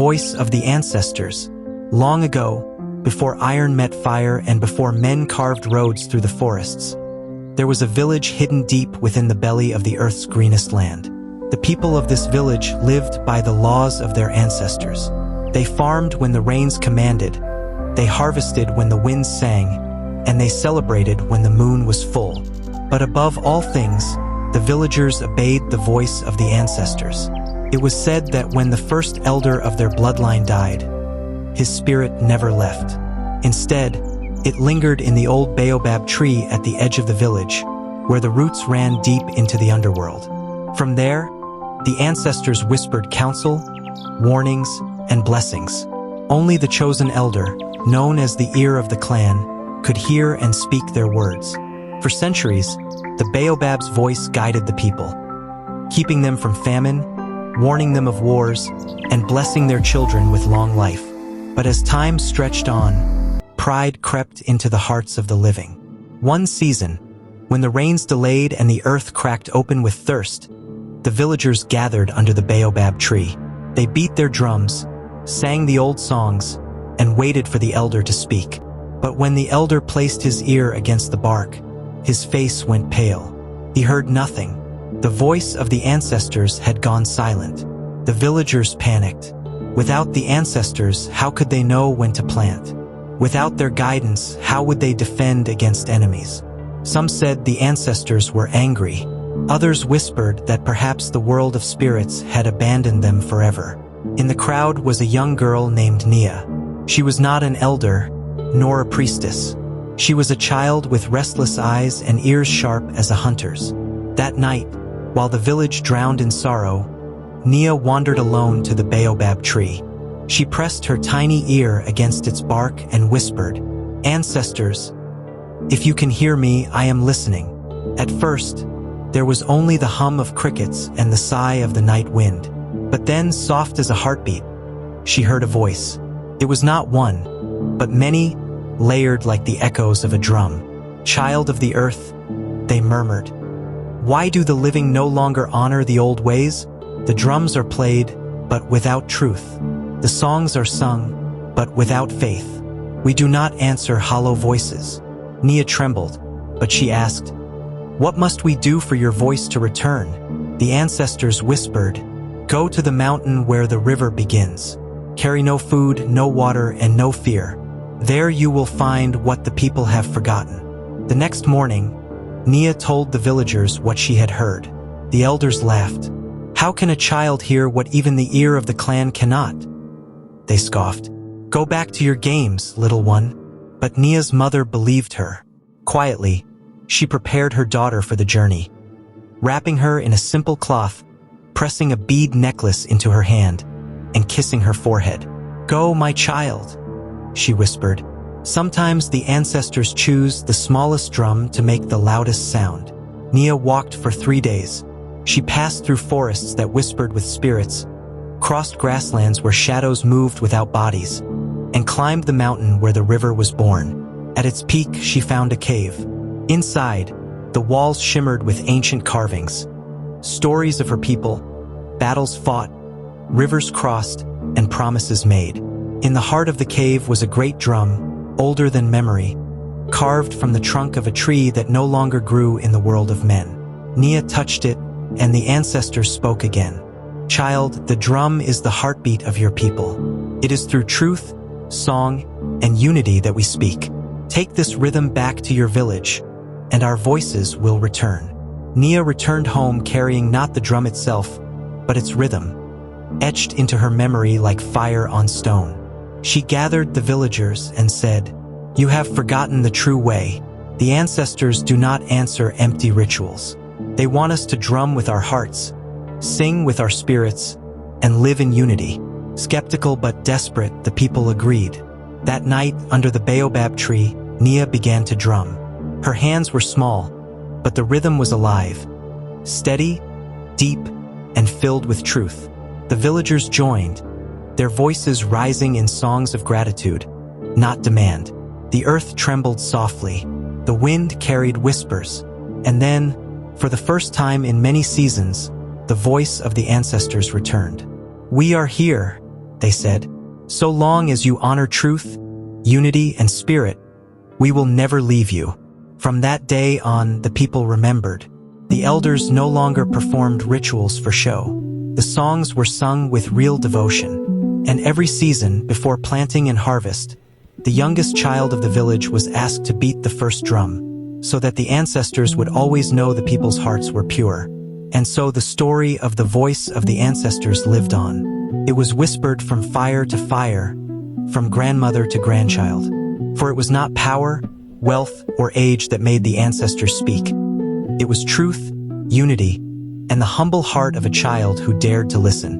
voice of the ancestors. Long ago, before iron met fire and before men carved roads through the forests, there was a village hidden deep within the belly of the earth's greenest land. The people of this village lived by the laws of their ancestors. They farmed when the rains commanded, they harvested when the winds sang, and they celebrated when the moon was full. But above all things, the villagers obeyed the voice of the ancestors. It was said that when the first elder of their bloodline died, his spirit never left. Instead, it lingered in the old baobab tree at the edge of the village, where the roots ran deep into the underworld. From there, the ancestors whispered counsel, warnings, and blessings. Only the chosen elder, known as the ear of the clan, could hear and speak their words. For centuries, the baobab's voice guided the people, keeping them from famine, warning them of wars, and blessing their children with long life. But as time stretched on, pride crept into the hearts of the living. One season, when the rains delayed and the earth cracked open with thirst, the villagers gathered under the baobab tree. They beat their drums, sang the old songs, and waited for the elder to speak. But when the elder placed his ear against the bark, his face went pale. He heard nothing. The voice of the ancestors had gone silent. The villagers panicked. Without the ancestors, how could they know when to plant? Without their guidance, how would they defend against enemies? Some said the ancestors were angry. Others whispered that perhaps the world of spirits had abandoned them forever. In the crowd was a young girl named Nia. She was not an elder, nor a priestess. She was a child with restless eyes and ears sharp as a hunter's. That night, while the village drowned in sorrow, Nia wandered alone to the baobab tree. She pressed her tiny ear against its bark and whispered, "Ancestors, if you can hear me, I am listening." At first, there was only the hum of crickets and the sigh of the night wind. But then, soft as a heartbeat, she heard a voice. It was not one, but many, layered like the echoes of a drum. "Child of the earth," they murmured. "Why do the living no longer honor the old ways? The drums are played, but without truth. The songs are sung, but without faith. We do not answer hollow voices." Nia trembled, but she asked, "What must we do for your voice to return?" The ancestors whispered, "Go to the mountain where the river begins. Carry no food, no water, and no fear. There you will find what the people have forgotten." The next morning, Nia told the villagers what she had heard. The elders laughed. "How can a child hear what even the ear of the clan cannot?" They scoffed. "Go back to your games, little one." But Nia's mother believed her. Quietly, she prepared her daughter for the journey, wrapping her in a simple cloth, pressing a bead necklace into her hand, and kissing her forehead. "Go, my child," she whispered. Sometimes the ancestors choose the smallest drum to make the loudest sound. Nia walked for 3 days. She passed through forests that whispered with spirits, crossed grasslands where shadows moved without bodies, and climbed the mountain where the river was born. At its peak, she found a cave. Inside, the walls shimmered with ancient carvings, stories of her people, battles fought, rivers crossed, and promises made. In the heart of the cave was a great drum, older than memory, carved from the trunk of a tree that no longer grew in the world of men. Nia touched it, and the ancestors spoke again. "Child, the drum is the heartbeat of your people. It is through truth, song, and unity that we speak. Take this rhythm back to your village, and our voices will return." Nia returned home carrying not the drum itself, but its rhythm, etched into her memory like fire on stone. She gathered the villagers and said, "You have forgotten the true way. The ancestors do not answer empty rituals. They want us to drum with our hearts, sing with our spirits, and live in unity." Skeptical but desperate, the people agreed. That night, under the baobab tree, Nia began to drum. Her hands were small, but the rhythm was alive, steady, deep, and filled with truth. The villagers joined, their voices rising in songs of gratitude, not demand. The earth trembled softly, the wind carried whispers, and then, for the first time in many seasons, the voice of the ancestors returned. "We are here," they said. "So long as you honor truth, unity, and spirit, we will never leave you." From that day on, the people remembered. The elders no longer performed rituals for show. The songs were sung with real devotion. And every season, before planting and harvest, the youngest child of the village was asked to beat the first drum, so that the ancestors would always know the people's hearts were pure. And so the story of the voice of the ancestors lived on. It was whispered from fire to fire, from grandmother to grandchild. For it was not power, wealth, or age that made the ancestors speak. It was truth, unity, and the humble heart of a child who dared to listen.